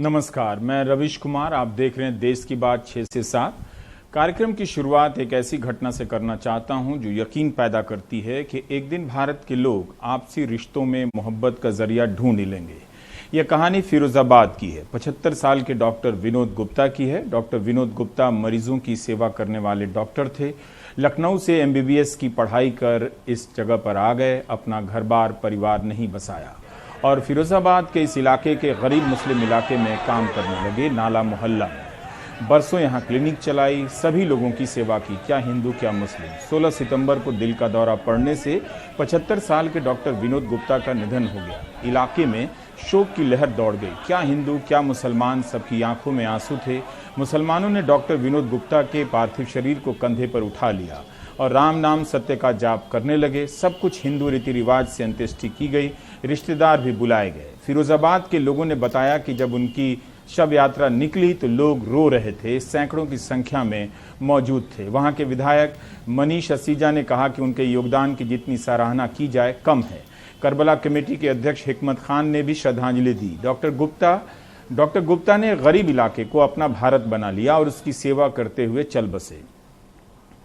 नमस्कार, मैं रविश कुमार। आप देख रहे हैं देश की बात 6 से 7। कार्यक्रम की शुरुआत एक ऐसी घटना से करना चाहता हूं जो यकीन पैदा करती है कि एक दिन भारत के लोग आपसी रिश्तों में मोहब्बत का जरिया ढूंढ लेंगे। यह कहानी फिरोजाबाद की है। 75 साल के डॉक्टर विनोद गुप्ता की है। डॉक्टर विनोद गुप्ता मरीजों की सेवा करने वाले डॉक्टर थे। लखनऊ से एमबीबीएस की पढ़ाई कर इस जगह पर आ गए। अपना घर बार परिवार नहीं बसाया और फिरोजाबाद के इस इलाके के गरीब मुस्लिम इलाके में काम करने लगे। नाला मोहल्ला में बरसों यहाँ क्लिनिक चलाई, सभी लोगों की सेवा की, क्या हिंदू क्या मुस्लिम। 16 सितंबर को दिल का दौरा पड़ने से 75 साल के डॉक्टर विनोद गुप्ता का निधन हो गया। इलाके में शोक की लहर दौड़ गई। क्या हिंदू क्या मुसलमान, सबकी आंखों में आंसू थे। मुसलमानों ने डॉक्टर विनोद गुप्ता के पार्थिव शरीर को कंधे पर उठा लिया और राम नाम सत्य का जाप करने लगे। सब कुछ हिंदू रीति रिवाज से अंत्येष्टि की गई। रिश्तेदार भी बुलाए गए। फिरोजाबाद के लोगों ने बताया कि जब उनकी शव यात्रा निकली तो लोग रो रहे थे, सैकड़ों की संख्या में मौजूद थे। वहां के विधायक मनीष असीजा ने कहा कि उनके योगदान की जितनी सराहना की जाए कम है। करबला कमेटी के अध्यक्ष हिकमत खान ने भी श्रद्धांजलि दी। डॉक्टर गुप्ता ने गरीब इलाके को अपना भारत बना लिया और उसकी सेवा करते हुए चल बसे।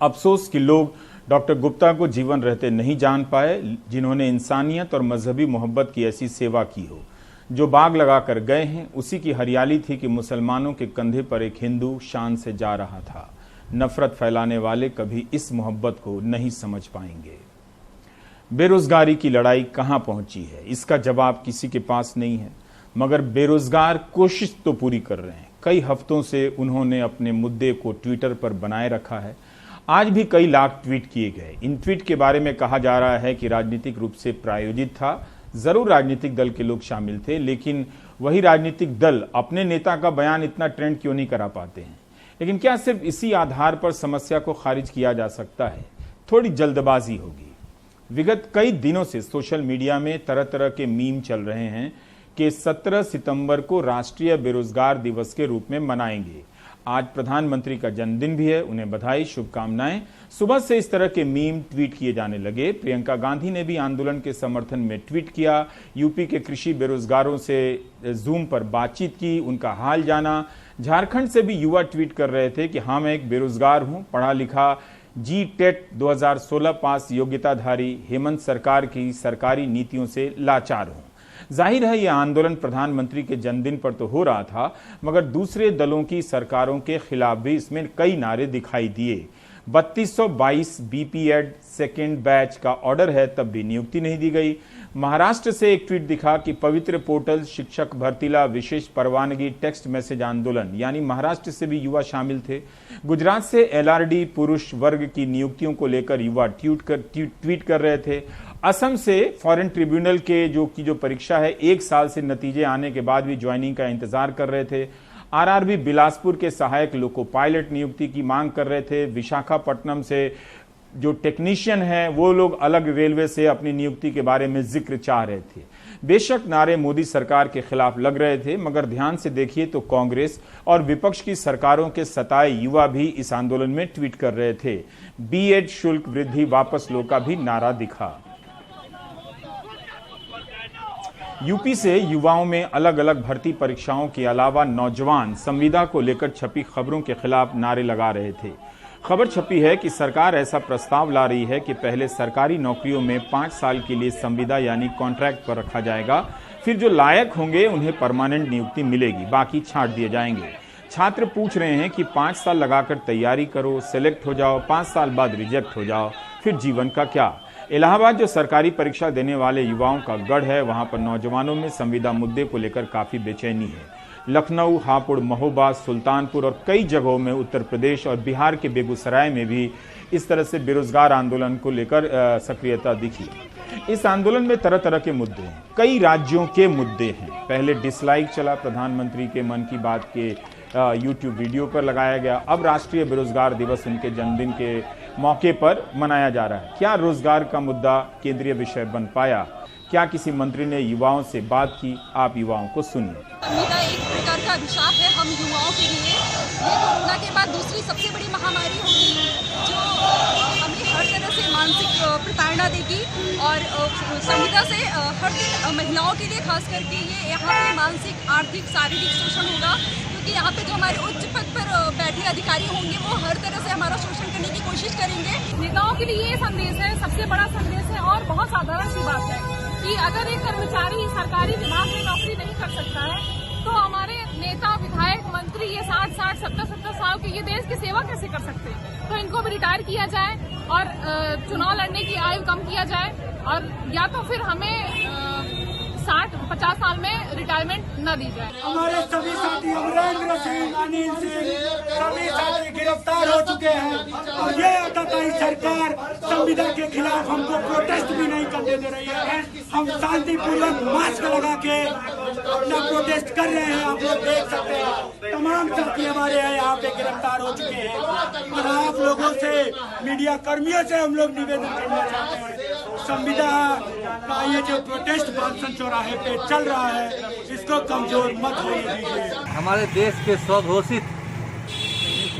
अफसोस कि लोग डॉक्टर गुप्ता को जीवन रहते नहीं जान पाए, जिन्होंने इंसानियत और मजहबी मोहब्बत की ऐसी सेवा की हो। जो बाग लगा कर गए हैं उसी की हरियाली थी कि मुसलमानों के कंधे पर एक हिंदू शान से जा रहा था। नफरत फैलाने वाले कभी इस मोहब्बत को नहीं समझ पाएंगे। बेरोजगारी की लड़ाई कहां पहुंची है, इसका जवाब किसी के पास नहीं है, मगर बेरोजगार कोशिश तो पूरी कर रहे हैं। कई हफ्तों से उन्होंने अपने मुद्दे को ट्विटर पर बनाए रखा है। आज भी कई लाख ट्वीट किए गए। इन ट्वीट के बारे में कहा जा रहा है कि राजनीतिक रूप से प्रायोजित था। जरूर राजनीतिक दल के लोग शामिल थे, लेकिन वही राजनीतिक दल अपने नेता का बयान इतना ट्रेंड क्यों नहीं करा पाते हैं। लेकिन क्या सिर्फ इसी आधार पर समस्या को खारिज किया जा सकता है? थोड़ी जल्दबाजी होगी। विगत कई दिनों से सोशल मीडिया में तरह तरह के मीम चल रहे हैं कि 17 सितंबर को राष्ट्रीय बेरोजगार दिवस के रूप में मनाएंगे। आज प्रधानमंत्री का जन्मदिन भी है, उन्हें बधाई शुभकामनाएं। सुबह से इस तरह के मीम ट्वीट किए जाने लगे। प्रियंका गांधी ने भी आंदोलन के समर्थन में ट्वीट किया। यूपी के कृषि बेरोजगारों से जूम पर बातचीत की, उनका हाल जाना। झारखंड से भी युवा ट्वीट कर रहे थे कि हाँ, मैं एक बेरोजगार हूं, पढ़ा लिखा, जी-टेट 2016 पास योग्यताधारी, हेमंत सरकार की सरकारी नीतियों से लाचार हूं। जाहिर है यह आंदोलन प्रधानमंत्री के जन्मदिन पर तो हो रहा था, मगर दूसरे दलों की सरकारों के खिलाफ भी इसमें कई नारे दिखाई दिए। 3222 बीपीएड सेकेंड बैच का ऑर्डर है, तब भी नियुक्ति नहीं दी गई। महाराष्ट्र से एक ट्वीट दिखा कि पवित्र पोर्टल शिक्षक भर्तीला विशेष परवानगी टेक्स्ट मैसेज आंदोलन, यानी महाराष्ट्र से भी युवा शामिल थे। गुजरात से एलआरडी पुरुष वर्ग की नियुक्तियों को लेकर युवा ट्वीट कर रहे थे। असम से फॉरेन ट्रिब्यूनल के जो परीक्षा है, 1 साल से नतीजे आने के बाद भी ज्वाइनिंग का इंतजार कर रहे थे। आरआरबी बिलासपुर के सहायक लोको पायलट नियुक्ति की मांग कर रहे थे। विशाखापट्टनम से जो टेक्नीशियन हैं वो लोग अलग रेलवे से अपनी नियुक्ति के बारे में जिक्र चाह रहे थे। बेशक नारे मोदी सरकार के खिलाफ लग रहे थे, मगर ध्यान से देखिए तो कांग्रेस और विपक्ष की सरकारों के सताए युवा भी इस आंदोलन में ट्वीट कर रहे थे। बीएड शुल्क वृद्धि वापस लो का भी नारा दिखा। यूपी से युवाओं में अलग अलग भर्ती परीक्षाओं के अलावा नौजवान संविदा को लेकर छपी खबरों के खिलाफ नारे लगा रहे थे। खबर छपी है कि सरकार ऐसा प्रस्ताव ला रही है कि पहले सरकारी नौकरियों में 5 साल के लिए संविदा यानी कॉन्ट्रैक्ट पर रखा जाएगा, फिर जो लायक होंगे उन्हें परमानेंट नियुक्ति मिलेगी, बाकी छांट दिए जाएंगे। छात्र पूछ रहे हैं कि 5 साल लगाकर तैयारी करो, सेलेक्ट हो जाओ, 5 साल बाद रिजेक्ट हो जाओ, फिर जीवन का क्या। इलाहाबाद जो सरकारी परीक्षा देने वाले युवाओं का गढ़ है, वहां पर नौजवानों में संविदा मुद्दे को लेकर काफी बेचैनी है। लखनऊ, हापुड़, महोबा, सुल्तानपुर और कई जगहों में उत्तर प्रदेश और बिहार के बेगूसराय में भी इस तरह से बेरोजगार आंदोलन को लेकर सक्रियता दिखी। इस आंदोलन में तरह तरह के मुद्दे हैं, कई राज्यों के मुद्दे हैं। पहले डिसलाइक चला प्रधानमंत्री के मन की बात के यूट्यूब वीडियो पर लगाया गया। अब राष्ट्रीय बेरोजगार दिवस उनके जन्मदिन के मौके पर मनाया जा रहा है। क्या रोजगार का मुद्दा केंद्रीय विषय बन पाया? क्या किसी मंत्री ने युवाओं से बात की? आप युवाओं को सुनिए। संविदा एक प्रकार का अभिशाप है हम युवाओं के लिए। ये कोरोना के बाद दूसरी सबसे बड़ी महामारी होगी जो हमें हर तरह से मानसिक प्रताड़ना प्रेरणा देगी। और संविदा से हर दिन महिलाओं के लिए खास करके ये यहाँ पे मानसिक, आर्थिक, शारीरिक शोषण होगा, क्योंकि यहाँ पे जो हमारे उच्च पद पर बैठे अधिकारी होंगे वो हर तरह से हमारा शोषण करने की कोशिश करेंगे। नेताओं के लिए ये संदेश है, सबसे बड़ा संदेश है और बहुत साधारण सी बात है कि अगर एक कर्मचारी सरकारी विभाग में नौकरी नहीं कर सकता है तो हमारे नेता, विधायक, मंत्री ये 60-60, 70-70 साल के ये देश की सेवा कैसे कर सकते हैं। तो इनको भी रिटायर किया जाए और चुनाव लड़ने की आयु कम किया जाए, और या तो फिर हमें 60-50 साल में रिटायरमेंट न दी जाए। हमारे सभी साथी अमरेंद्र सिंह, अनिल सिंह, सभी साथी गिरफ्तार हो चुके हैं और ये आताताई सरकार संविदा के खिलाफ हमको प्रोटेस्ट भी नहीं करने दे रही है। हम शांतिपूर्वक मास्क लगा के अपना प्रोटेस्ट कर रहे हैं। आप लोग देख सकते हैं तमाम साथी हमारे यहाँ पे गिरफ्तार हो चुके हैं और आप लोगों से, मीडिया कर्मियों से हम लोग निवेदन करना चाहते हैं, संविदा का ये जो प्रोटेस्ट बांसन चौराहे पे चल रहा है इसको कमजोर मत होने दीजिए। हमारे देश के स्वघोषित,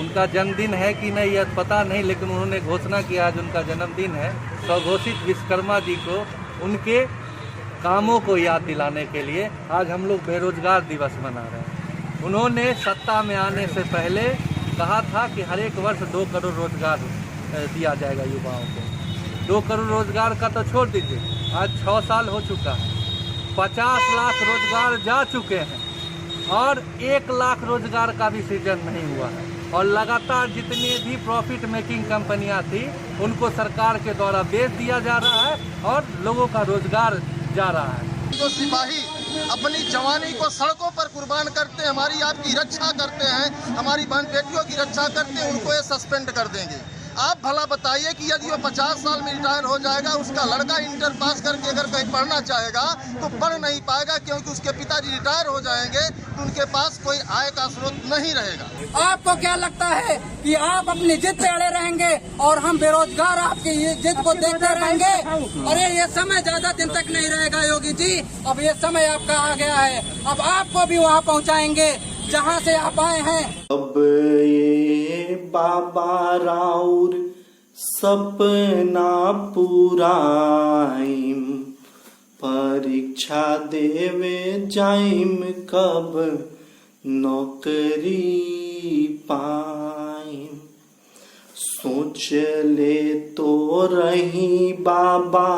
उनका जन्मदिन है कि नहीं यह पता नहीं, लेकिन उन्होंने घोषणा किया आज उनका जन्मदिन है। स्वघोषित विश्वकर्मा जी को उनके कामों को याद दिलाने के लिए आज हम लोग बेरोजगार दिवस मना रहे हैं। उन्होंने सत्ता में आने से पहले कहा था कि हर एक वर्ष 2 करोड़ रोजगार दिया जाएगा युवाओं को। 2 करोड़ रोजगार का तो छोड़ दीजिए, आज 6 साल हो चुका है, 50 लाख रोजगार जा चुके हैं और 1 लाख रोजगार का भी सृजन नहीं हुआ है। और लगातार जितनी भी प्रॉफिट मेकिंग कंपनियां थी उनको सरकार के द्वारा बेच दिया जा रहा है और लोगों का रोजगार जा रहा है। जो सिपाही अपनी जवानी को सड़कों पर कुर्बान करते हैं, हमारी आपकी रक्षा करते हैं, हमारी बहन बेटियों की रक्षा करते हैं, उनको ये सस्पेंड कर देंगे। आप भला बताइए कि यदि वो 50 साल में रिटायर हो जाएगा, उसका लड़का इंटर पास करके अगर कहीं पढ़ना चाहेगा तो पढ़ नहीं पाएगा, क्योंकि उसके पिताजी रिटायर हो जाएंगे तो उनके पास कोई आय का स्रोत नहीं रहेगा। आपको क्या लगता है कि आप अपनी जिद पे अड़े रहेंगे और हम बेरोजगार आपकी ये जिद को देखते रहेंगे? अरे ये समय ज्यादा दिन तक नहीं रहेगा योगी जी, अब ये समय आपका आ गया है, अब आपको भी वहाँ पहुँचाएंगे जहाँ से आप आए हैं। अब ये बाबा राउर सपना पुराइम, परीक्षा देवे जाइम, कब नौकरी पाइम। सोच ले तो रही बाबा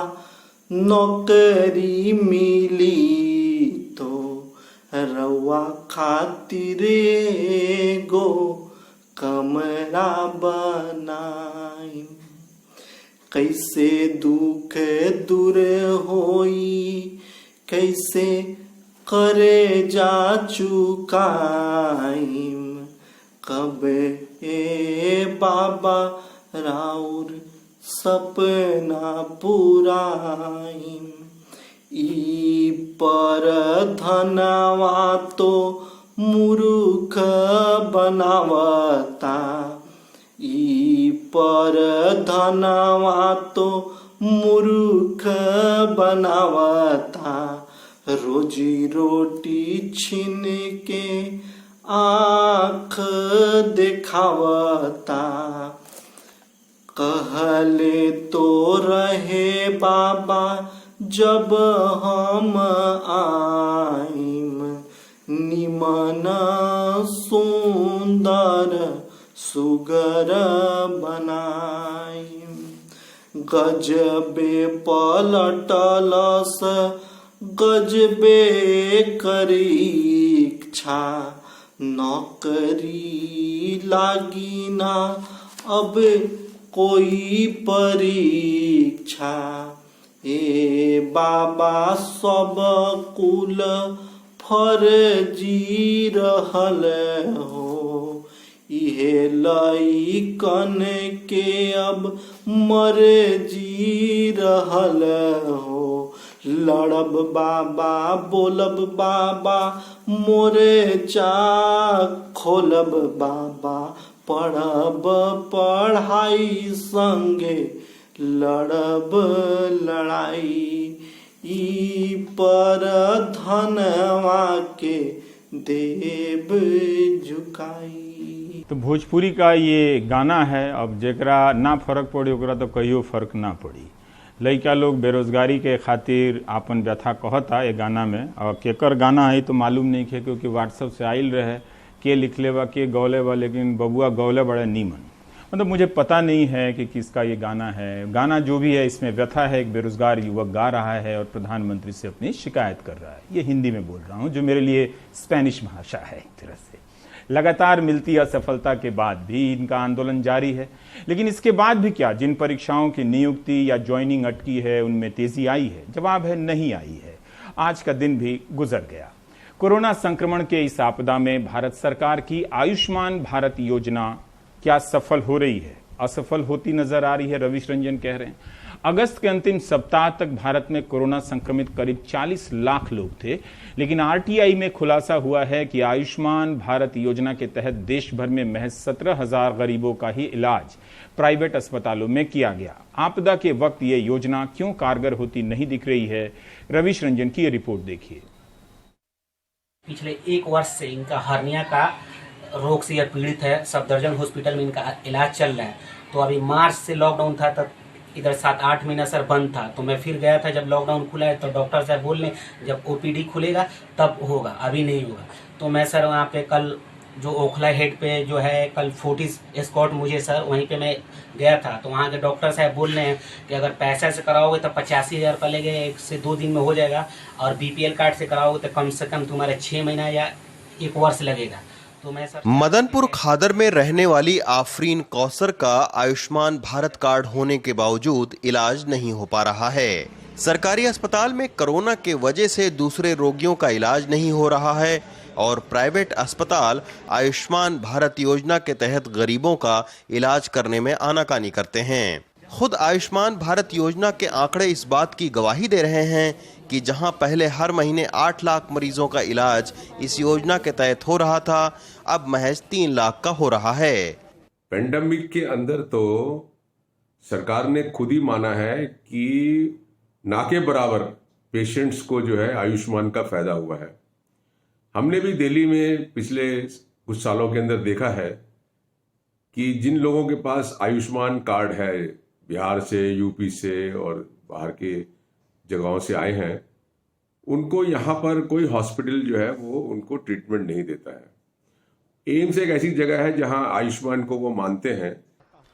नौकरी मिली तो रवा खातिर गो कमरा बनाई। कैसे दुख दूर होई, कैसे करे जा चुकाइम, कब ए बाबा राउर सपना पुराइम। ई पर धनवा तो मूर्ख बनावता, ई पर धनवा तो मूर्ख बनावता, रोजी रोटी छीन के आँख दिखावता। कहले तो रहे बाबा जब हम आइम, निमन सुंदर सुगर बनाइम। गजबे पलटलस गजबे करीक्षा, नौकरी लागी ना अब कोई परीक्षा। ए बाबा सब कुल फर्जी रहल हो, इहे लइकन के अब मर्जी रहल हो। लड़ब बाबा बोलब बाबा मोरे चा खोलब बाबा, पढ़ब पढ़ाई संगे लड़ब लड़ाई। ई पर धनवा के देव झुकाई। तो भोजपुरी का ये गाना है। अब जेकरा ना फर्क पड़ी ओकरा तो कहियो फर्क ना पड़ी। लइका लोग बेरोजगारी के खातिर आपन व्यथा कहता ये गाना में, और केकर गाना है तो मालूम नहीं है क्योंकि व्हाट्सएप से आइल रहे के लिखले बा के गौले बा, लेकिन बबुआ गौले बड़े नीमन। मतलब मुझे पता नहीं है कि किसका ये गाना है। गाना जो भी है इसमें व्यथा है, एक बेरोजगार युवक गा रहा है और प्रधानमंत्री से अपनी शिकायत कर रहा है। ये हिंदी में बोल रहा हूँ जो मेरे लिए स्पेनिश भाषा है एक तरह से। लगातार मिलती असफलता के बाद भी इनका आंदोलन जारी है, लेकिन इसके बाद भी क्या? जिन परीक्षाओं की नियुक्ति या ज्वाइनिंग अटकी है उनमें तेजी आई है? जवाब है नहीं आई है। आज का दिन भी गुजर गया। कोरोना संक्रमण के इस आपदा में भारत सरकार की आयुष्मान भारत योजना क्या सफल हो रही है? असफल होती नजर आ रही है, रविश रंजन कह रहे हैं। अगस्त के अंतिम सप्ताह तक भारत में कोरोना संक्रमित करीब 40 लाख लोग थे, लेकिन आरटीआई में खुलासा हुआ है कि आयुष्मान भारत योजना के तहत देश भर में महज 17,000 गरीबों का ही इलाज प्राइवेट अस्पतालों में किया गया। आपदा के वक्त ये योजना क्यों कारगर होती नहीं दिख रही है? रविश रंजन की ये रिपोर्ट देखिए। पिछले 1 वर्ष से इनका हर्निया का रोग से पीड़ित है। सफदरजंग हॉस्पिटल में इनका इलाज चल रहा है। तो अभी मार्च से लॉकडाउन था, तब इधर 7-8 महीना सर बंद था। तो मैं फिर गया था, जब लॉकडाउन खुला है तो डॉक्टर साहब बोल रहे जब ओपीडी खुलेगा तब होगा, अभी नहीं होगा। तो मैं सर वहाँ पे कल जो ओखला हेड पे जो है कल 40 एस्कॉर्ट मुझे सर वहीं पे मैं गया था। तो वहाँ के डॉक्टर साहब बोल रहे हैं कि अगर पैसा से कराओगे तो 85,000 रुपये लगेगा, 1 से 2 दिन में हो जाएगा, और बीपीएल कार्ड से कराओगे तो कम से कम तुम्हारे 6 महीना या 1 वर्ष लगेगा। तो मैं सर मदनपुर खादर में रहने वाली आफरीन कौसर का आयुष्मान भारत कार्ड होने के बावजूद इलाज नहीं हो पा रहा है। सरकारी अस्पताल में कोरोना के वजह से दूसरे रोगियों का इलाज नहीं हो रहा है और प्राइवेट अस्पताल आयुष्मान भारत योजना के तहत गरीबों का इलाज करने में आनाकानी करते हैं। खुद आयुष्मान भारत योजना के आंकड़े इस बात की गवाही दे रहे हैं कि जहां पहले हर महीने 8 लाख मरीजों का इलाज इस योजना के तहत हो रहा था, अब महज 3 लाख का हो रहा है। पेंडेमिक के अंदर तो सरकार ने खुद ही माना है कि ना के बराबर पेशेंट्स को जो है आयुष्मान का फायदा हुआ है। हमने भी दिल्ली में पिछले कुछ सालों के अंदर देखा है कि जिन लोगों के पास आयुष्मान कार्ड है, बिहार से, यूपी से और बाहर के जगहों से आए हैं, उनको यहाँ पर कोई हॉस्पिटल जो है वो उनको ट्रीटमेंट नहीं देता है। एम्स एक ऐसी जगह है जहाँ आयुष्मान को वो मानते हैं।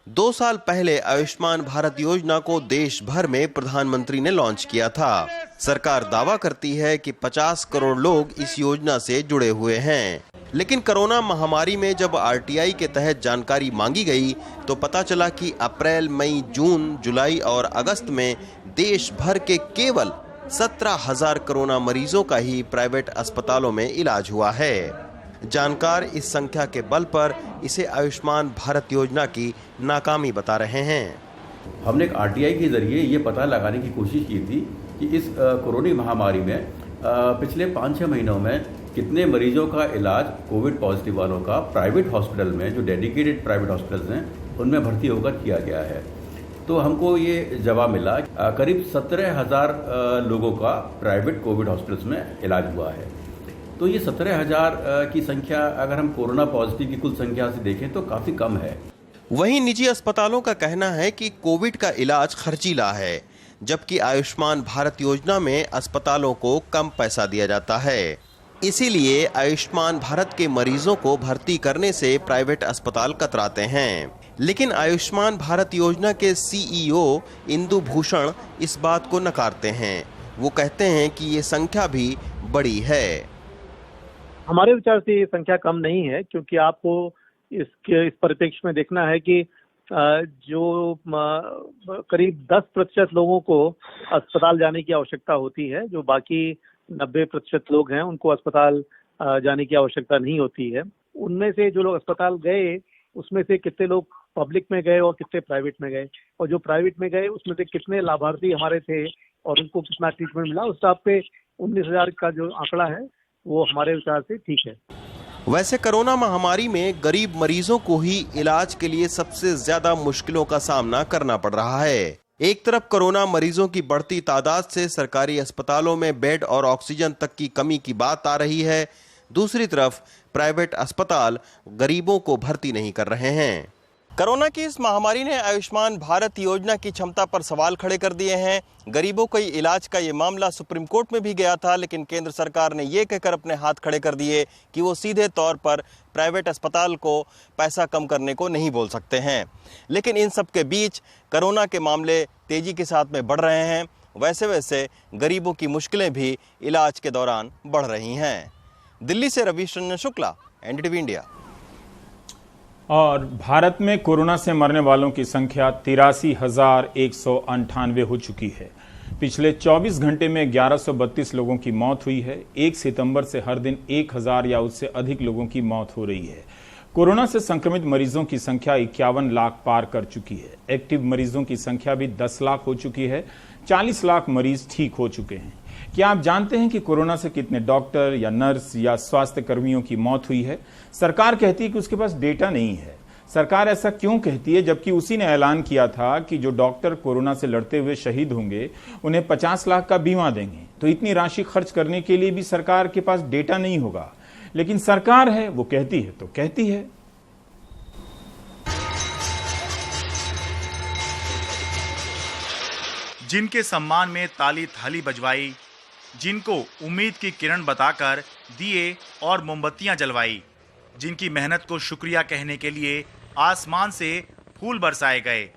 2 साल पहले आयुष्मान भारत योजना को देश भर में प्रधानमंत्री ने लॉन्च किया था। सरकार दावा करती है कि 50 करोड़ लोग इस योजना से जुड़े हुए हैं, लेकिन कोरोना महामारी में जब आरटीआई के तहत जानकारी मांगी गई तो पता चला कि अप्रैल, मई, जून, जुलाई और अगस्त में देश भर के केवल 17,000 कोरोना मरीजों का ही प्राइवेट अस्पतालों में इलाज हुआ है। जानकार इस संख्या के बल पर इसे आयुष्मान भारत योजना की नाकामी बता रहे हैं। हमने एक आरटीआई के जरिए ये पता लगाने की कोशिश की थी कि इस कोरोना महामारी में पिछले 5-6 महीनों में कितने मरीजों का इलाज कोविड पॉजिटिव वालों का प्राइवेट हॉस्पिटल में, जो डेडिकेटेड प्राइवेट हॉस्पिटल्स हैं, उनमें भर्ती होकर किया गया है। तो हमको ये जवाब मिला करीब 17,000 लोगों का प्राइवेट कोविड हॉस्पिटल्स में इलाज हुआ है। तो ये 17,000 की संख्या अगर हम कोरोना पॉजिटिव की कुल संख्या से देखें तो काफ़ी कम है। वहीं निजी अस्पतालों का कहना है कि कोविड का इलाज खर्चीला है, जबकि आयुष्मान भारत योजना में अस्पतालों को कम पैसा दिया जाता है। इसीलिए आयुष्मान भारत के मरीजों को भर्ती करने से प्राइवेट अस्पताल कतराते हैं। लेकिन आयुष्मान भारत योजना के सीईओ इंदु भूषण इस बात को नकारते हैं। वो कहते हैं कि ये संख्या भी बड़ी है। हमारे विचार से ये संख्या कम नहीं है, क्योंकि आपको इस परिप्रेक्ष्य में देखना है कि जो करीब 10% लोगों को अस्पताल जाने की आवश्यकता होती है, जो बाकी 90% लोग हैं उनको अस्पताल जाने की आवश्यकता नहीं होती है। उनमें से जो लोग अस्पताल गए उसमें से कितने लोग पब्लिक में गए और कितने प्राइवेट में गए, और जो प्राइवेट में गए उसमें से कितने लाभार्थी हमारे थे और उनको कितना ट्रीटमेंट मिला, उस हिसाब पे 19,000 का जो आंकड़ा है वो हमारे विचार से ठीक है। वैसे कोरोना महामारी में गरीब मरीजों को ही इलाज के लिए सबसे ज्यादा मुश्किलों का सामना करना पड़ रहा है। एक तरफ कोरोना मरीजों की बढ़ती तादाद से सरकारी अस्पतालों में बेड और ऑक्सीजन तक की कमी की बात आ रही है, दूसरी तरफ प्राइवेट अस्पताल गरीबों को भर्ती नहीं कर रहे हैं। कोरोना की इस महामारी ने आयुष्मान भारत योजना की क्षमता पर सवाल खड़े कर दिए हैं। गरीबों के इलाज का ये मामला सुप्रीम कोर्ट में भी गया था, लेकिन केंद्र सरकार ने ये कहकर अपने हाथ खड़े कर दिए कि वो सीधे तौर पर प्राइवेट अस्पताल को पैसा कम करने को नहीं बोल सकते हैं। लेकिन इन सब के बीच कोरोना के मामले तेजी के साथ में बढ़ रहे हैं, वैसे वैसे गरीबों की मुश्किलें भी इलाज के दौरान बढ़ रही हैं। दिल्ली से रवीश रंजन शुक्ला, एनडीटीवी इंडिया। और भारत में कोरोना से मरने वालों की संख्या 83,198 हो चुकी है। पिछले 24 घंटे में 1132 लोगों की मौत हुई है। 1 सितंबर से हर दिन 1000 या उससे अधिक लोगों की मौत हो रही है। कोरोना से संक्रमित मरीजों की संख्या 51 लाख पार कर चुकी है। एक्टिव मरीजों की संख्या भी 10 लाख हो चुकी है। 40 लाख मरीज ठीक हो चुके हैं। क्या आप जानते हैं कि कोरोना से कितने डॉक्टर या नर्स या स्वास्थ्य कर्मियों की मौत हुई है? सरकार कहती है कि उसके पास डेटा नहीं है। सरकार ऐसा क्यों कहती है, जबकि उसी ने ऐलान किया था कि जो डॉक्टर कोरोना से लड़ते हुए शहीद होंगे उन्हें 50 लाख का बीमा देंगे। तो इतनी राशि खर्च करने के लिए भी सरकार के पास डेटा नहीं होगा। लेकिन सरकार है, वो कहती है तो कहती है। जिनके सम्मान में ताली थाली बजवाई, जिनको उम्मीद की किरण बताकर दिए और मोमबत्तियां जलवाई, जिनकी मेहनत को शुक्रिया कहने के लिए आसमान से फूल बरसाए गए,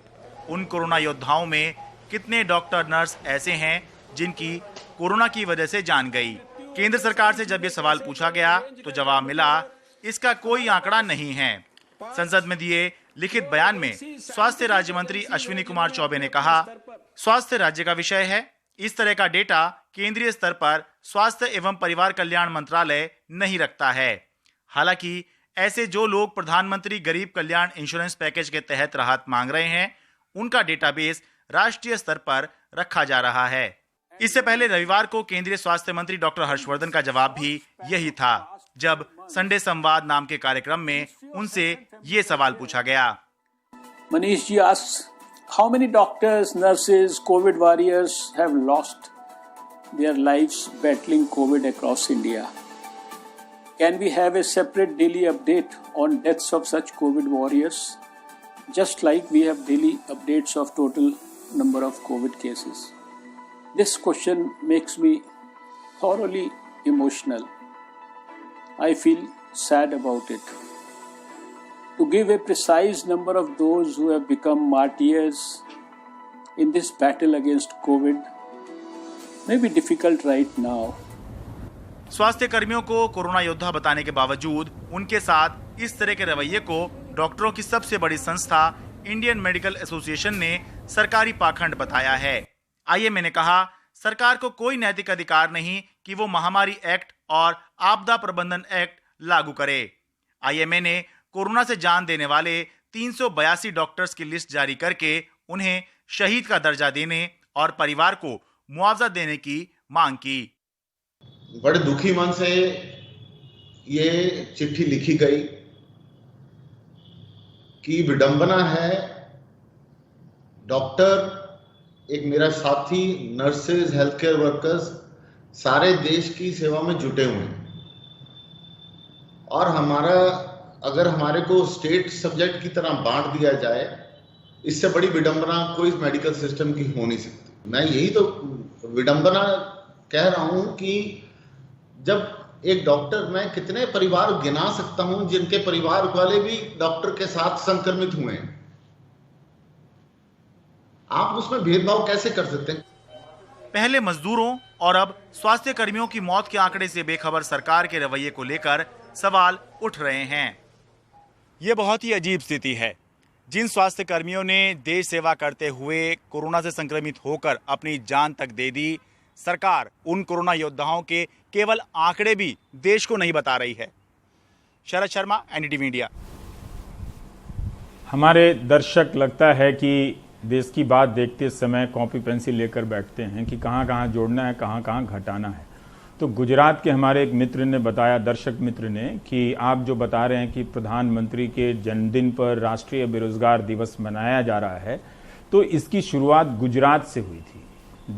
उन कोरोना योद्धाओं में कितने डॉक्टर नर्स ऐसे हैं जिनकी कोरोना की वजह से जान गई? केंद्र सरकार से जब ये सवाल पूछा गया तो जवाब मिला, इसका कोई आंकड़ा नहीं है। संसद में दिए लिखित बयान में स्वास्थ्य राज्य मंत्री अश्विनी कुमार चौबे ने कहा, स्वास्थ्य राज्य का विषय है। इस तरह का डेटा केंद्रीय स्तर पर स्वास्थ्य एवं परिवार कल्याण मंत्रालय नहीं रखता है। हालांकि ऐसे जो लोग प्रधानमंत्री गरीब कल्याण इंश्योरेंस पैकेज के तहत राहत मांग रहे हैं, उनका डेटाबेस राष्ट्रीय स्तर पर रखा जा रहा है। इससे पहले रविवार को केंद्रीय स्वास्थ्य मंत्री डॉक्टर हर्षवर्धन का जवाब भी यही था, जब संडे संवाद नाम के कार्यक्रम में उनसे ये सवाल पूछा गया। Manish ji asks, how many doctors, nurses, COVID warriors have lost their lives battling COVID across India? Can we have a separate daily update on deaths of such COVID warriors, just like we have daily updates of total number of COVID cases? This question makes me thoroughly emotional. I feel sad about it. To give a precise number of those who have become martyrs in this battle against COVID may be difficult right now. स्वास्थ्य कर्मियों को corona योद्धा बताने के बावजूद उनके साथ इस तरह के रवैये को डॉक्टरों की सबसे बड़ी संस्था इंडियन मेडिकल एसोसिएशन ने सरकारी पाखंड बताया है। आईएमए ने कहा, सरकार को कोई नैतिक अधिकार नहीं कि वो महामारी एक्ट और आपदा प्रबंधन एक्ट लागू करे। आईएमए ने कोरोना से जान देने वाले 382 डॉक्टर्स की लिस्ट जारी करके उन्हें शहीद का दर्जा देने और परिवार को मुआवजा देने की मांग की। बड़े दुखी मन से ये चिट्ठी लिखी गई कि विडंबना है, डॉक्टर, एक मेरा साथी, नर्सेज, हेल्थ केयर वर्कर्स सारे देश की सेवा में जुटे हुए हैं और अगर हमारे को स्टेट सब्जेक्ट की तरह बांट दिया जाए, इससे बड़ी विडंबना कोई मेडिकल सिस्टम की हो नहीं सकती। मैं यही तो विडंबना कह रहा हूं कि जब एक डॉक्टर, मैं कितने परिवार गिना सकता हूं जिनके परिवार वाले भी डॉक्टर के साथ संक्रमित हुए हैं। आप उसमें भेदभाव कैसे कर सकते हैं? पहले मजदूरों और अब स्वास्थ्य कर्मियों की मौत के आंकड़े से बेखबर सरकार के रवैये को लेकर सवाल उठ रहे हैं। ये बहुत ही अजीब स्थिति है। जिन स्वास्थ्य कर्मियों ने देश सेवा करते हुए कोरोना से संक्रमित होकर अपनी जान तक दे दी, सरकार उन कोरोना योद्धाओं के केवल आंकड़े भी देश को नहीं बता रही है। Sharad Sharma, NDTV India. हमारे दर्शक लगता है कि देश की बात देखते समय कॉपी पेंसिल लेकर बैठते हैं कि कहाँ कहाँ जोड़ना है, कहाँ कहाँ घटाना है। तो गुजरात के हमारे एक मित्र ने बताया, दर्शक मित्र ने, कि आप जो बता रहे हैं कि प्रधानमंत्री के जन्मदिन पर राष्ट्रीय बेरोजगार दिवस मनाया जा रहा है, तो इसकी शुरुआत गुजरात से हुई थी।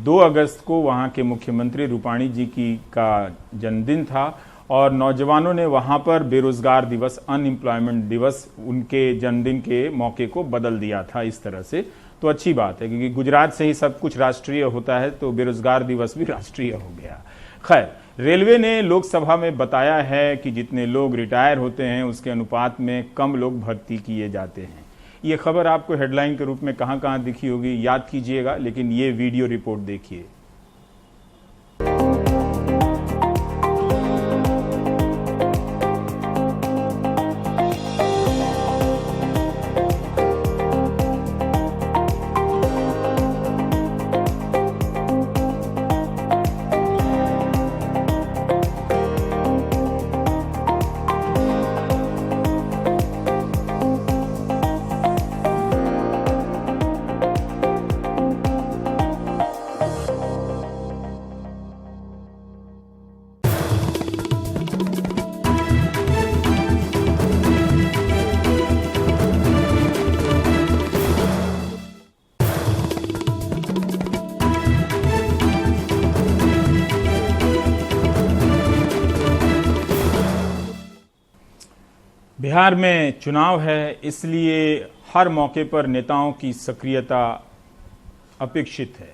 2 अगस्त को वहाँ के मुख्यमंत्री रूपाणी जी का जन्मदिन था और नौजवानों ने वहां पर बेरोजगार दिवस, अनएम्प्लॉयमेंट दिवस उनके जन्मदिन के मौके को बदल दिया था इस तरह से। तो अच्छी बात है, क्योंकि गुजरात से ही सब कुछ राष्ट्रीय होता है, तो बेरोजगार दिवस भी राष्ट्रीय हो गया। खैर, रेलवे ने लोकसभा में बताया है कि जितने लोग रिटायर होते हैं उसके अनुपात में कम लोग भर्ती किए जाते हैं। ये खबर आपको हेडलाइन के रूप में कहां कहां दिखी होगी याद कीजिएगा, लेकिन ये वीडियो रिपोर्ट देखिए। बिहार में चुनाव है, इसलिए हर मौके पर नेताओं की सक्रियता अपेक्षित है।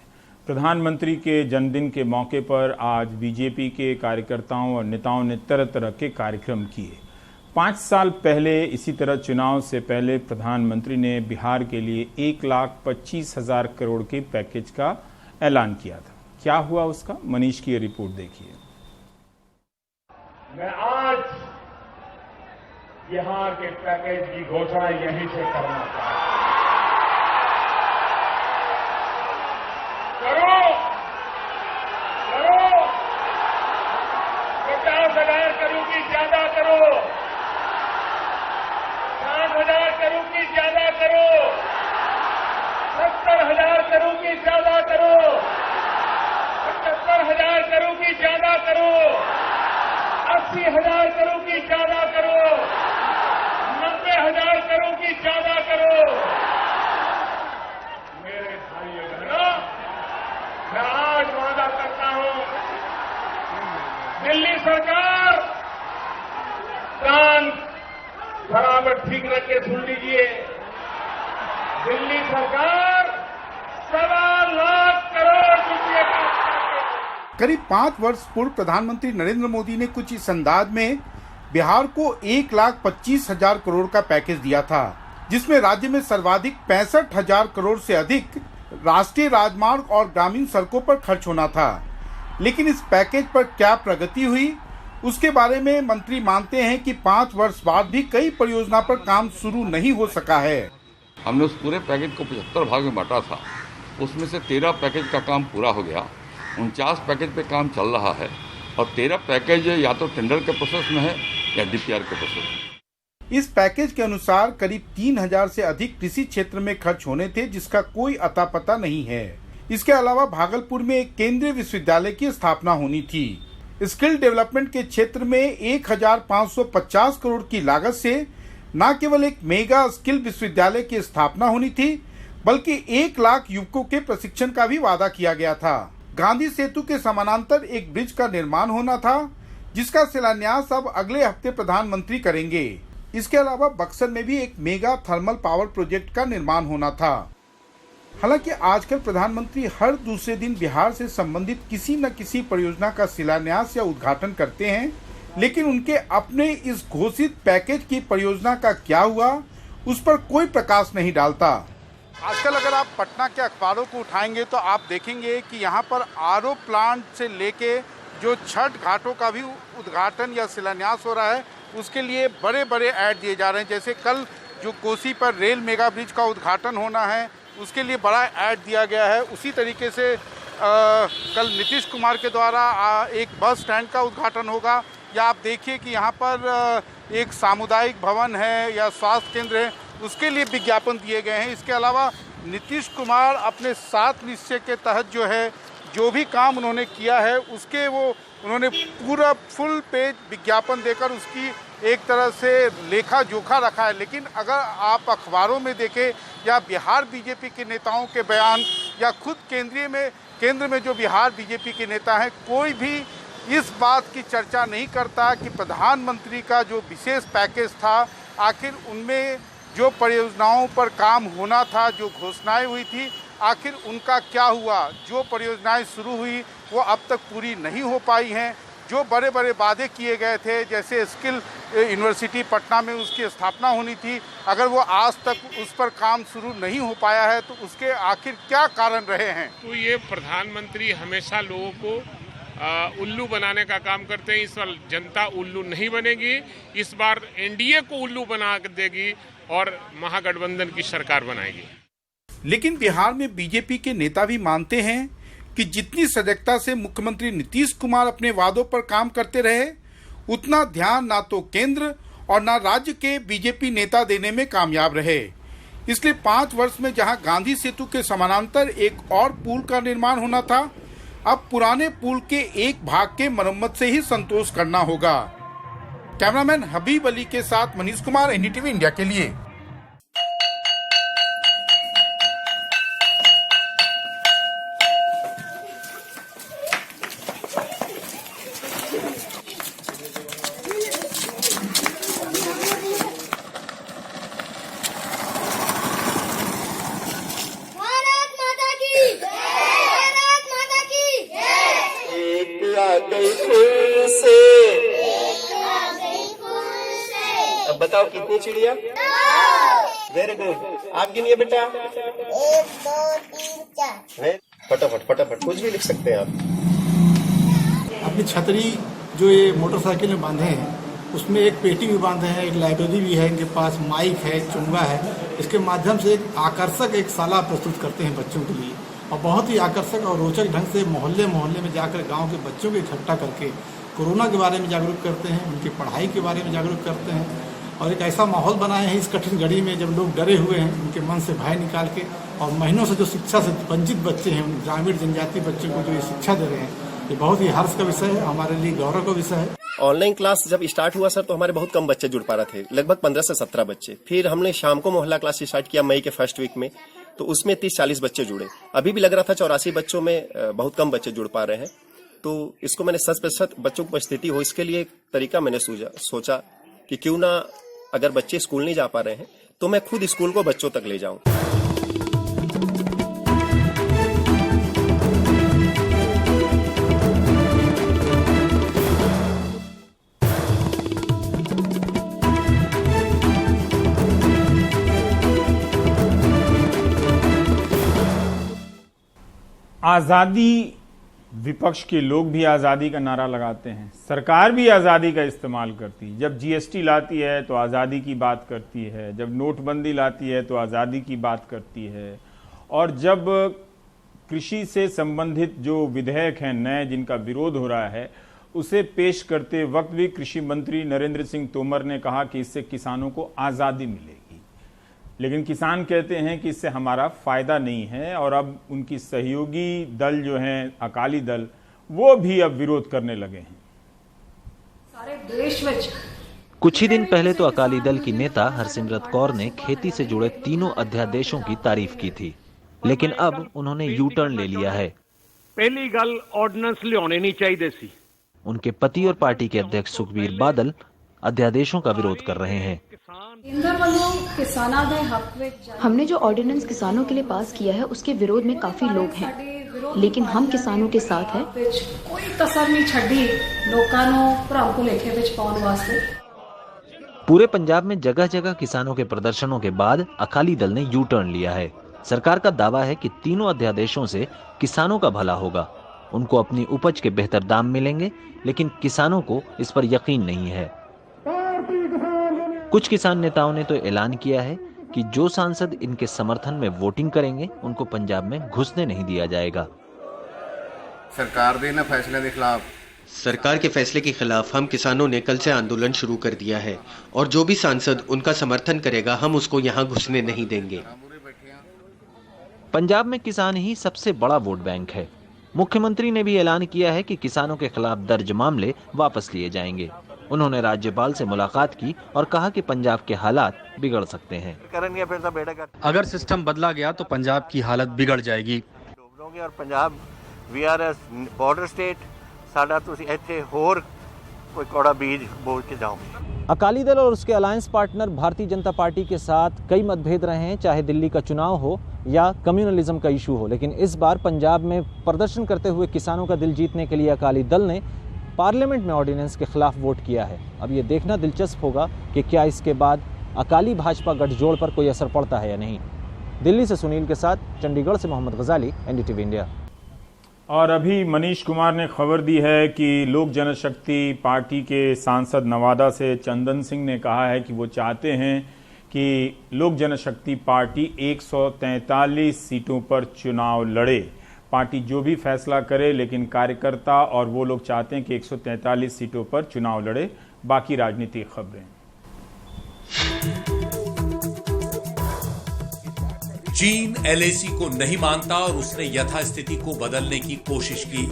प्रधानमंत्री के जन्मदिन के मौके पर आज बीजेपी के कार्यकर्ताओं और नेताओं ने तरह तरह के कार्यक्रम किए। 5 साल पहले इसी तरह चुनाव से पहले प्रधानमंत्री ने बिहार के लिए 1,25,000 करोड़ के पैकेज का ऐलान किया था। क्या हुआ उसका? मनीष की ये रिपोर्ट देखिए। मैं आज बिहार के पैकेज की घोषणा यहीं से करना चाहता हूं। करो 50,000 करोड़ की ज्यादा करो, 60,000 करोड़ की ज्यादा करो, 70,000 करोड़ की ज्यादा करो, 75,000 करोड़ की ज्यादा करो, 80,000 करोड़ की ज्यादा करो, 90,000 करोड़ की ज्यादा करो। मेरे भाइयों बहनों, मैं आज वादा करता हूं, दिल्ली सरकार कान बराबर ठीक रख के सुन लीजिए, दिल्ली सरकार 1.25 लाख करोड़ रुपये का करीब 5 वर्ष पूर्व प्रधानमंत्री नरेंद्र मोदी ने कुछ इस अंदाज में बिहार को 1,25,000 करोड़ का पैकेज दिया था, जिसमें राज्य में सर्वाधिक 65,000 करोड़ से अधिक राष्ट्रीय राजमार्ग और ग्रामीण सड़कों पर खर्च होना था। लेकिन इस पैकेज पर क्या प्रगति हुई, उसके बारे में मंत्री मानते हैं कि 5 वर्ष बाद भी कई परियोजना पर काम शुरू नहीं हो सका है। हमने उस पूरे पैकेज को 75 भाग में बांटा था, उसमें से 13 पैकेज का काम पूरा हो गया, 49 पैकेज पे काम चल रहा है और 13 पैकेज या तो टेंडर के प्रोसेस में है या डीपीआर के प्रोसेस में। इस पैकेज के अनुसार करीब 3,000 से अधिक कृषि क्षेत्र में खर्च होने थे, जिसका कोई अता पता नहीं है। इसके अलावा भागलपुर में एक केंद्रीय विश्वविद्यालय की स्थापना होनी थी। स्किल डेवलपमेंट के क्षेत्र में 1,550 करोड़ की लागत से न केवल एक मेगा स्किल विश्वविद्यालय की स्थापना होनी थी, बल्कि 1 लाख युवकों के प्रशिक्षण का भी वादा किया गया था। गांधी सेतु के समानांतर एक ब्रिज का निर्माण होना था, जिसका शिलान्यास अब अगले हफ्ते प्रधानमंत्री करेंगे। इसके अलावा बक्सर में भी एक मेगा थर्मल पावर प्रोजेक्ट का निर्माण होना था। हालांकि आजकल प्रधानमंत्री हर दूसरे दिन बिहार से संबंधित किसी न किसी परियोजना का शिलान्यास या उद्घाटन करते हैं, लेकिन उनके अपने इस घोषित पैकेज की परियोजना का क्या हुआ, उस पर कोई प्रकाश नहीं डालता। आजकल अगर आप पटना के अखबारों को उठाएंगे तो आप देखेंगे कि यहाँ पर आरओ प्लांट से लेके जो छठ घाटों का भी उद्घाटन या शिलान्यास हो रहा है, उसके लिए बड़े बड़े ऐड दिए जा रहे हैं। जैसे कल जो कोसी पर रेल मेगा ब्रिज का उद्घाटन होना है, उसके लिए बड़ा ऐड दिया गया है। उसी तरीके से कल नीतीश कुमार के द्वारा एक बस स्टैंड का उद्घाटन होगा, या आप देखिए कि यहाँ पर एक सामुदायिक भवन है या स्वास्थ्य केंद्र है, उसके लिए विज्ञापन दिए गए हैं। इसके अलावा नीतीश कुमार अपने 7 निश्चय के तहत जो भी काम उन्होंने किया है, उसके उन्होंने पूरा फुल पेज विज्ञापन देकर उसकी एक तरह से लेखा जोखा रखा है। लेकिन अगर आप अखबारों में देखें या बिहार बीजेपी के नेताओं के बयान या खुद केंद्र में जो बिहार बीजेपी के नेता हैं, कोई भी इस बात की चर्चा नहीं करता कि प्रधानमंत्री का जो विशेष पैकेज था, आखिर उनमें जो परियोजनाओं पर काम होना था, जो घोषणाएं हुई थी, आखिर उनका क्या हुआ। जो परियोजनाएं शुरू हुई वो अब तक पूरी नहीं हो पाई हैं। जो बड़े बड़े वादे किए गए थे, जैसे स्किल यूनिवर्सिटी पटना में उसकी स्थापना होनी थी, अगर वो आज तक उस पर काम शुरू नहीं हो पाया है तो उसके आखिर क्या कारण रहे हैं। तो ये प्रधानमंत्री हमेशा लोगों को उल्लू बनाने का काम करते हैं। इस बार जनता उल्लू नहीं बनेगी, इस बार एनडीए को उल्लू बना देगी और महागठबंधन की सरकार बनाएगी। लेकिन बिहार में बीजेपी के नेता भी मानते हैं कि जितनी सजगता से मुख्यमंत्री नीतीश कुमार अपने वादों पर काम करते रहे, उतना ध्यान ना तो केंद्र और ना राज्य के बीजेपी नेता देने में कामयाब रहे। इसलिए 5 वर्ष में जहां गांधी सेतु के समानांतर एक और पुल का निर्माण होना था, अब पुराने पुल के एक भाग के मरम्मत से ही संतोष करना होगा। कैमरामैन हबीब अली के साथ मनीष कुमार, एनडीटीवी इंडिया के लिए। अब बताओ कितनी चिड़िया? Very good. आप गिनिए बेटा। 1 2 3 4। फटाफट फटाफट कुछ भी लिख सकते हैं आप। अपनी छतरी जो ये मोटरसाइकिल में बांधे हैं, उसमें एक पेटी भी बांधे हैं, एक लाइब्रेरी भी है, इनके पास माइक है, चुंगा है। इसके माध्यम से एक आकर्षक एक साला प्रस्तुत करते हैं बच्चों के लिए, और बहुत ही आकर्षक और रोचक ढंग से मोहल्ले मोहल्ले में जाकर गांव के बच्चों को इकट्ठा करके कोरोना के बारे में जागरूक करते हैं, उनकी पढ़ाई के बारे में जागरूक करते हैं, और एक ऐसा माहौल बनाए हैं इस कठिन घड़ी में जब लोग डरे हुए हैं, उनके मन से भय निकाल के, और महीनों से जो शिक्षा से वंचित बच्चे हैं, उन ग्रामीण जनजाति बच्चों को जो ये शिक्षा दे रहे हैं, ये बहुत ही हर्ष का विषय है, हमारे लिए गौरव का विषय है। ऑनलाइन क्लास जब स्टार्ट हुआ सर, तो हमारे बहुत कम बच्चे जुड़ पा रहे थे, लगभग 15 से 17 बच्चे। फिर हमने शाम को मोहल्ला क्लास स्टार्ट किया मई के फर्स्ट वीक में, तो उसमें 30-40 बच्चे जुड़े। अभी भी लग रहा था 84 बच्चों में बहुत कम बच्चे जुड़ पा रहे हैं। तो इसको मैंने 100% बच्चों की उपस्थिति हो, इसके लिए एक तरीका मैंने सोचा कि क्यों ना, अगर बच्चे स्कूल नहीं जा पा रहे हैं तो मैं खुद स्कूल को बच्चों तक ले जाऊं। आजादी, विपक्ष के लोग भी आज़ादी का नारा लगाते हैं, सरकार भी आज़ादी का इस्तेमाल करती है। जब जीएसटी लाती है तो आज़ादी की बात करती है, जब नोटबंदी लाती है तो आज़ादी की बात करती है, और जब कृषि से संबंधित जो विधेयक हैं नए जिनका विरोध हो रहा है, उसे पेश करते वक्त भी कृषि मंत्री नरेंद्र सिंह तोमर ने कहा कि इससे किसानों को आज़ादी मिलेगी। लेकिन किसान कहते हैं कि इससे हमारा फायदा नहीं है, और अब उनकी सहयोगी दल जो हैं अकाली दल, वो भी अब विरोध करने लगे हैं। सारे देश में कुछ ही दिन पहले तो अकाली दल की नेता हरसिमरत कौर ने खेती से जुड़े तीनों अध्यादेशों की तारीफ की थी, लेकिन अब उन्होंने यू टर्न ले लिया है। पहली गल ऑर्डिनेंस लियाने नहीं चाहिए सी। उनके पति और पार्टी के अध्यक्ष सुखबीर बादल अध्यादेशों का विरोध कर रहे हैं। हमने जो ऑर्डिनेंस किसानों के लिए पास किया है, उसके विरोध में काफी लोग हैं, लेकिन हम किसानों के साथ हैं। कोई कसर नहीं छड़ी लोगों को भ्रम को लेके विच पाउण वास्ते। पूरे पंजाब में जगह जगह किसानों के प्रदर्शनों के बाद अकाली दल ने यू टर्न लिया है। सरकार का दावा है कि तीनों अध्यादेशों से किसानों का भला होगा, उनको अपनी उपज के बेहतर दाम मिलेंगे, लेकिन किसानों को इस पर यकीन नहीं है। कुछ किसान नेताओं ने तो ऐलान किया है कि जो सांसद इनके समर्थन में वोटिंग करेंगे, उनको पंजाब में घुसने नहीं दिया जाएगा। सरकार के फैसले के खिलाफ सरकार के फैसले के खिलाफ हम किसानों ने कल से आंदोलन शुरू कर दिया है, और जो भी सांसद उनका समर्थन करेगा, हम उसको यहाँ घुसने नहीं देंगे। पंजाब में किसान ही सबसे बड़ा वोट बैंक है। मुख्यमंत्री ने भी ऐलान किया है कि किसानों के खिलाफ दर्ज मामले वापस लिए जाएंगे। उन्होंने राज्यपाल से मुलाकात की और कहा कि पंजाब के हालात बिगड़ सकते हैं। अगर सिस्टम बदला गया तो पंजाब की हालत बिगड़ जाएगी। और Punjab we are a border state, ਸਾਡਾ ਤੁਸੀਂ ਇੱਥੇ ਹੋਰ कोई कौड़ा बीज बो के जाओगे। अकाली दल और उसके alliance partner Bharatiya Janata party के साथ कई मतभेद रहे हैं, चाहे दिल्ली का चुनाव हो या कम्युनलिज्म का इशू हो, लेकिन इस बार पंजाब में प्रदर्शन करते हुए किसानों का दिल जीतने के लिए अकाली दल ने पार्लियामेंट में ऑर्डिनेंस के खिलाफ वोट किया है। अब ये देखना दिलचस्प होगा कि क्या इसके बाद अकाली भाजपा गठजोड़ पर कोई असर पड़ता है या नहीं। दिल्ली से सुनील के साथ, चंडीगढ़ से मोहम्मद गजाली, NDTV इंडिया। और अभी मनीष कुमार ने खबर दी है कि लोक जनशक्ति पार्टी के सांसद नवादा से चंदन सिंह ने कहा है कि वो चाहते हैं कि लोक जनशक्ति पार्टी 143 सीटों पर चुनाव लड़े। पार्टी जो भी फैसला करे, लेकिन कार्यकर्ता और वो लोग चाहते हैं कि 143 सीटों पर चुनाव लड़े। बाकी राजनीतिक खबरें। चीन LAC को नहीं मानता और उसने यथास्थिति को बदलने की कोशिश की।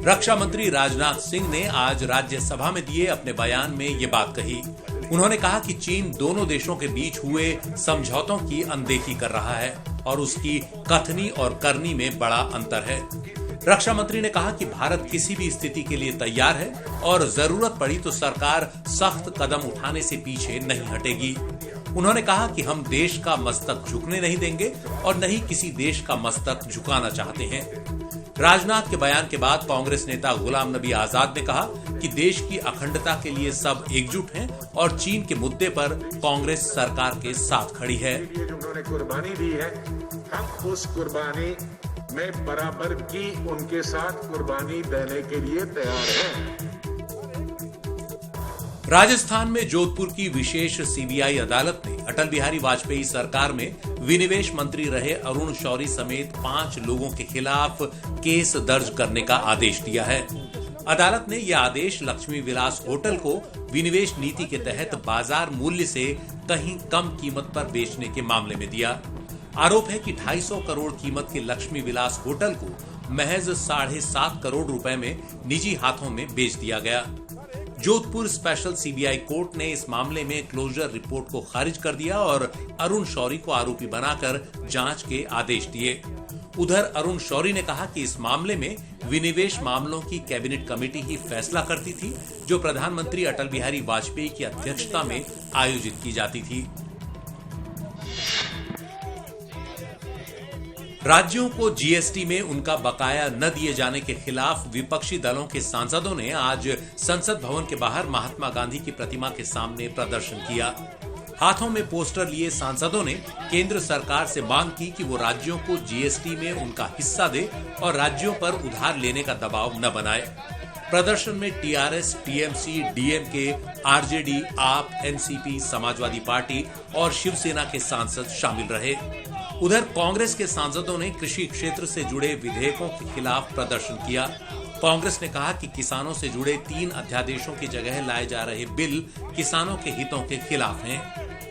रक्षा मंत्री राजनाथ सिंह ने आज राज्यसभा में दिए अपने बयान में ये बात कही। उन्होंने कहा कि चीन दोनों देशों के बीच हुए समझौतों की अनदेखी कर रहा है और उसकी कथनी और करनी में बड़ा अंतर है। रक्षा मंत्री ने कहा कि भारत किसी भी स्थिति के लिए तैयार है और जरूरत पड़ी तो सरकार सख्त कदम उठाने से पीछे नहीं हटेगी। उन्होंने कहा कि हम देश का मस्तक झुकने नहीं देंगे और न ही किसी देश का मस्तक झुकाना चाहते हैं। राजनाथ के बयान के बाद कांग्रेस नेता गुलाम नबी आजाद ने कहा कि देश की अखंडता के लिए सब एकजुट हैं और चीन के मुद्दे पर कांग्रेस सरकार के साथ खड़ी है। जो उन्होंने कुर्बानी दी है, हम उस कुर्बानी में बराबर की उनके साथ कुर्बानी देने के लिए तैयार हैं। राजस्थान में जोधपुर की विशेष CBI अदालत ने अटल बिहारी वाजपेयी सरकार में विनिवेश मंत्री रहे अरुण शौरी समेत 5 लोगों के खिलाफ केस दर्ज करने का आदेश दिया है। अदालत ने यह आदेश लक्ष्मी विलास होटल को विनिवेश नीति के तहत बाजार मूल्य से कहीं कम कीमत पर बेचने के मामले में दिया। आरोप है कि 250 करोड़ कीमत के लक्ष्मी विलास होटल को महज 7.5 करोड़ रुपए में निजी हाथों में बेच दिया गया। जोधपुर स्पेशल CBI कोर्ट ने इस मामले में क्लोजर रिपोर्ट को खारिज कर दिया और अरुण शौरी को आरोपी बनाकर जांच के आदेश दिए। उधर अरुण शौरी ने कहा कि इस मामले में विनिवेश मामलों की कैबिनेट कमेटी ही फैसला करती थी, जो प्रधानमंत्री अटल बिहारी वाजपेयी की अध्यक्षता में आयोजित की जाती थी। राज्यों को GST में उनका बकाया न दिए जाने के खिलाफ विपक्षी दलों के सांसदों ने आज संसद भवन के बाहर महात्मा गांधी की प्रतिमा के सामने प्रदर्शन किया। हाथों में पोस्टर लिए सांसदों ने केंद्र सरकार से मांग की कि वो राज्यों को GST में उनका हिस्सा दे और राज्यों पर उधार लेने का दबाव न बनाए। प्रदर्शन में TRS, TMC, DMK, RJD, आप, NCP, समाजवादी पार्टी और शिवसेना के सांसद शामिल रहे। उधर कांग्रेस के सांसदों ने कृषि क्षेत्र से जुड़े विधेयकों के खिलाफ प्रदर्शन किया। कांग्रेस ने कहा कि किसानों से जुड़े 3 अध्यादेशों की जगह लाए जा रहे बिल किसानों के हितों के खिलाफ हैं।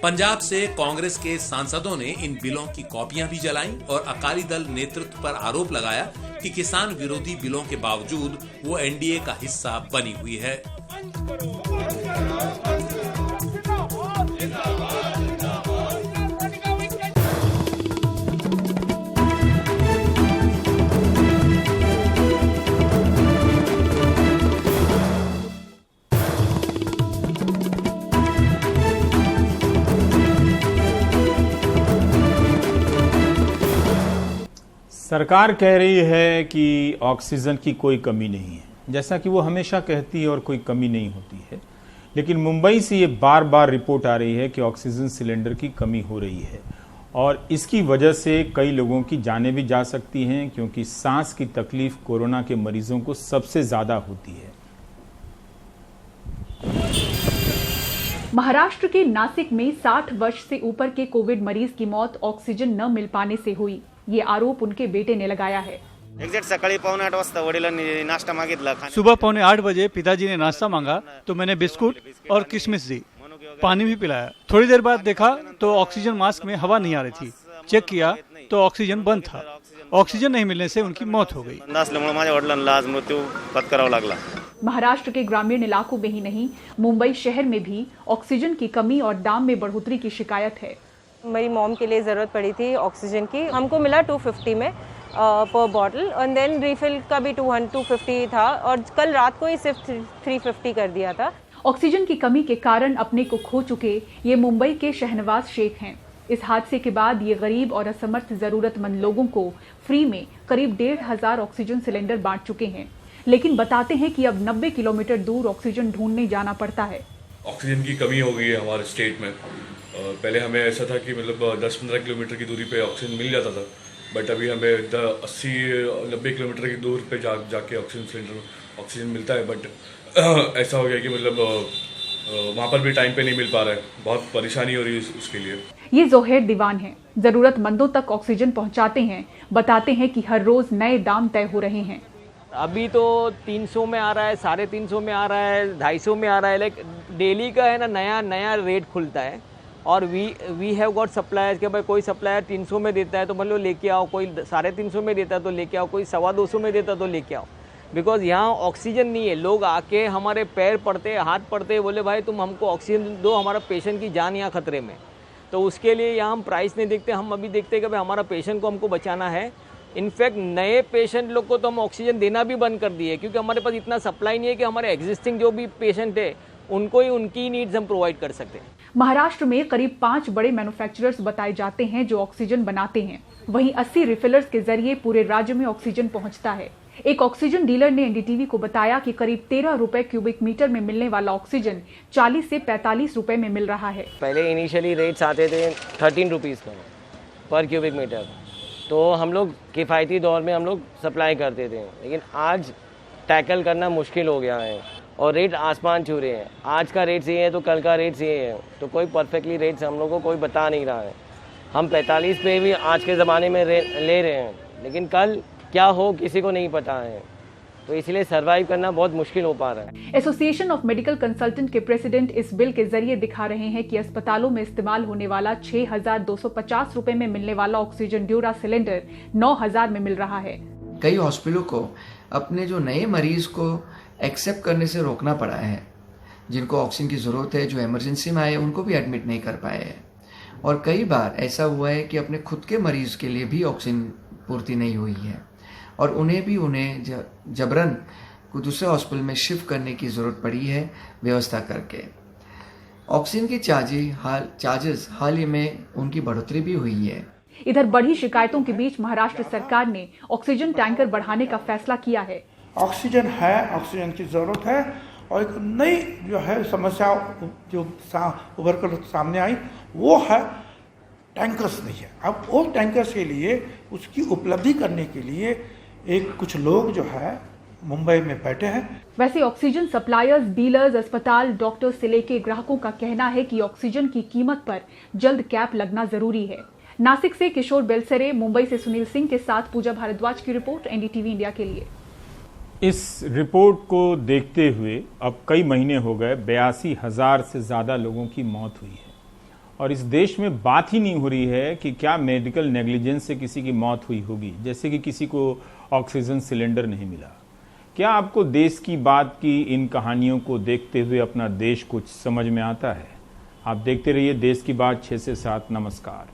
पंजाब से कांग्रेस के सांसदों ने इन बिलों की कॉपियां भी जलाईं और अकाली दल नेतृत्व पर आरोप लगाया कि किसान विरोधी बिलों के बावजूद वो NDA का हिस्सा बनी हुई है। सरकार कह रही है कि ऑक्सीजन की कोई कमी नहीं है, जैसा कि वो हमेशा कहती है और कोई कमी नहीं होती है। लेकिन मुंबई से ये बार बार रिपोर्ट आ रही है कि ऑक्सीजन सिलेंडर की कमी हो रही है और इसकी वजह से कई लोगों की जानें भी जा सकती हैं, क्योंकि सांस की तकलीफ कोरोना के मरीजों को सबसे ज्यादा होती है। महाराष्ट्र के नासिक में 60 वर्ष से ऊपर के कोविड मरीज की मौत ऑक्सीजन न मिल पाने से हुई। ये आरोप उनके बेटे ने लगाया है। एक्झॅक्ट सकाळी 7:45 वाजता वडिलांनी नाश्ता मागितला। सुबह 7:45 बजे पिताजी ने नाश्ता मांगा तो मैंने बिस्कुट और किशमिश दी, पानी भी पिलाया। थोड़ी देर बाद देखा तो ऑक्सीजन मास्क में हवा नहीं आ रही थी। चेक किया तो ऑक्सीजन बंद था। ऑक्सीजन नहीं मिलने से उनकी मौत हो गई। माझ्या वडिलांना आज मृत्यू पत्करावा लागला। महाराष्ट्र के ग्रामीण इलाकों में ही नहीं, मुंबई शहर में भी ऑक्सीजन की कमी और दाम में बढ़ोतरी की शिकायत है। मेरी मॉम के लिए ज़रूरत पड़ी थी ऑक्सीजन की, हमको मिला 250 में पर बॉटल, और देन रिफिल का भी 250 था, और कल रात को ही सिर्फ 350 कर दिया था। ऑक्सीजन की कमी के कारण अपने को खो चुके ये मुंबई के शहनवाज शेख हैं। इस हादसे के बाद ये गरीब और असमर्थ जरूरतमंद लोगों को फ्री में करीब 1,500 ऑक्सीजन सिलेंडर बांट चुके हैं, लेकिन बताते हैं कि अब 90 किलोमीटर दूर ऑक्सीजन ढूंढने जाना पड़ता है। ऑक्सीजन की कमी हो गई है हमारे स्टेट में। पहले हमें ऐसा था कि मतलब 10-15 किलोमीटर की दूरी पे ऑक्सीजन मिल जाता था, बट अभी हमें 80-90 किलोमीटर की दूर पे जाके ऑक्सीजन मिलता है। बट ऐसा हो गया कि मतलब वहाँ पर भी टाइम पे नहीं मिल पा रहा है, बहुत परेशानी हो रही है उसके लिए। ये जोहेर दीवान हैं, जरूरतमंदों तक ऑक्सीजन पहुँचाते हैं। बताते हैं कि हर रोज नए दाम तय हो रहे हैं। अभी तो 300 में आ रहा है, 350 में आ रहा है, 250 में आ रहा है, लेकिन डेली का है ना, नया रेट खुलता है। और वी हैव गॉट सप्लायर्स कि भाई कोई सप्लायर 300 में देता है तो मतलब लेके आओ, कोई 350 में देता है तो लेके आओ, कोई 225 में देता है तो लेके आओ। बिकॉज यहाँ ऑक्सीजन नहीं है। लोग आके हमारे पैर पड़ते, हाथ पड़ते, बोले भाई तुम हमको ऑक्सीजन दो, हमारा पेशेंट की जान यहाँ खतरे में। तो उसके लिए यहाँ हम प्राइस नहीं देखते, हम अभी देखते हैं कि भाई हमारा पेशेंट को हमको बचाना है। इनफैक्ट नए पेशेंट लोग को तो हम ऑक्सीजन देना भी बंद कर दिए, क्योंकि हमारे पास इतना सप्लाई नहीं है कि हमारे एग्जिस्टिंग जो भी पेशेंट है उनको ही उनकी नीड्स हम प्रोवाइड कर सकते हैं। महाराष्ट्र में करीब 5 बड़े मैन्युफैक्चरर्स बताए जाते हैं जो ऑक्सीजन बनाते हैं। वहीं 80 रिफिलर्स के जरिए पूरे राज्य में ऑक्सीजन पहुंचता है। एक ऑक्सीजन डीलर ने एनडीटीवी को बताया कि करीब 13 रुपए क्यूबिक मीटर में मिलने वाला ऑक्सीजन 40 से 45 रुपए में मिल रहा है। पहले इनिशियली रेट्स आते थे 13 रुपीज़ पर क्यूबिक मीटर, तो हम लोग किफ़ायती दौर में हम लोग सप्लाई करते थे, लेकिन आज टैकल करना मुश्किल हो गया है और रेट आसमान छू रहे हैं। आज का रेट ये है तो कल का रेट ये है, तो कोई परफेक्टली रेट्स हम लोग को कोई बता नहीं रहा है। हम 45 पे भी आज के ज़माने में ले रहे हैं, लेकिन कल क्या हो किसी को नहीं पता है, तो इसलिए सरवाइव करना बहुत मुश्किल हो पा रहा है। एसोसिएशन ऑफ मेडिकल कंसल्टेंट के प्रेसिडेंट इस बिल के जरिए दिखा रहे हैं कि अस्पतालों में इस्तेमाल होने वाला 6,250 रुपए में मिलने वाला ऑक्सीजन ड्यूरा सिलेंडर 9,000 में मिल रहा है। कई हॉस्पिटलों को अपने जो नए मरीज को एक्सेप्ट करने से रोकना पड़ा है। जिनको ऑक्सीजन की जरूरत है, जो इमरजेंसी में आए, उनको भी एडमिट नहीं कर पाए हैं। और कई बार ऐसा हुआ है कि अपने खुद के मरीज के लिए भी ऑक्सीजन पूर्ति नहीं हुई है और उन्हें जबरन को दूसरे हॉस्पिटल में शिफ्ट करने की जरूरत पड़ी है व्यवस्था करके। ऑक्सीजन की चार्जेस हाल ही में उनकी बढ़ोतरी भी हुई है। इधर बढ़ी शिकायतों के बीच महाराष्ट्र सरकार ने ऑक्सीजन टैंकर बढ़ाने का फैसला किया है। ऑक्सीजन है, ऑक्सीजन की जरूरत है और एक नई जो है समस्या जो उभर कर सामने आई वो है टैंकर्स नहीं है। अब वो टैंकर्स के लिए उसकी उपलब्धि करने के लिए कुछ लोग जो है मुंबई में बैठे हैं। वैसे ऑक्सीजन सप्लायर्स, डीलर्स, अस्पताल, डॉक्टर्स से लेके ग्राहकों का कहना है कि ऑक्सीजन की कीमत पर जल्द कैप लगना जरूरी है। नासिक से किशोर बेलसरे, मुंबई से सुनील सिंह के साथ पूजा भारद्वाज की रिपोर्ट, एनडीटीवी इंडिया के लिए। इस रिपोर्ट को देखते हुए अब कई महीने हो गए 82,000 से ज्यादा लोगों की मौत हुई है और इस देश में बात ही नहीं हो रही है कि क्या मेडिकल नेग्लिजेंस से किसी की मौत हुई होगी, जैसे कि किसी को ऑक्सीजन सिलेंडर नहीं मिला। क्या आपको देश की बात की इन कहानियों को देखते हुए अपना देश कुछ समझ में आता है? आप देखते रहिए देश की बात 6 से 7। नमस्कार।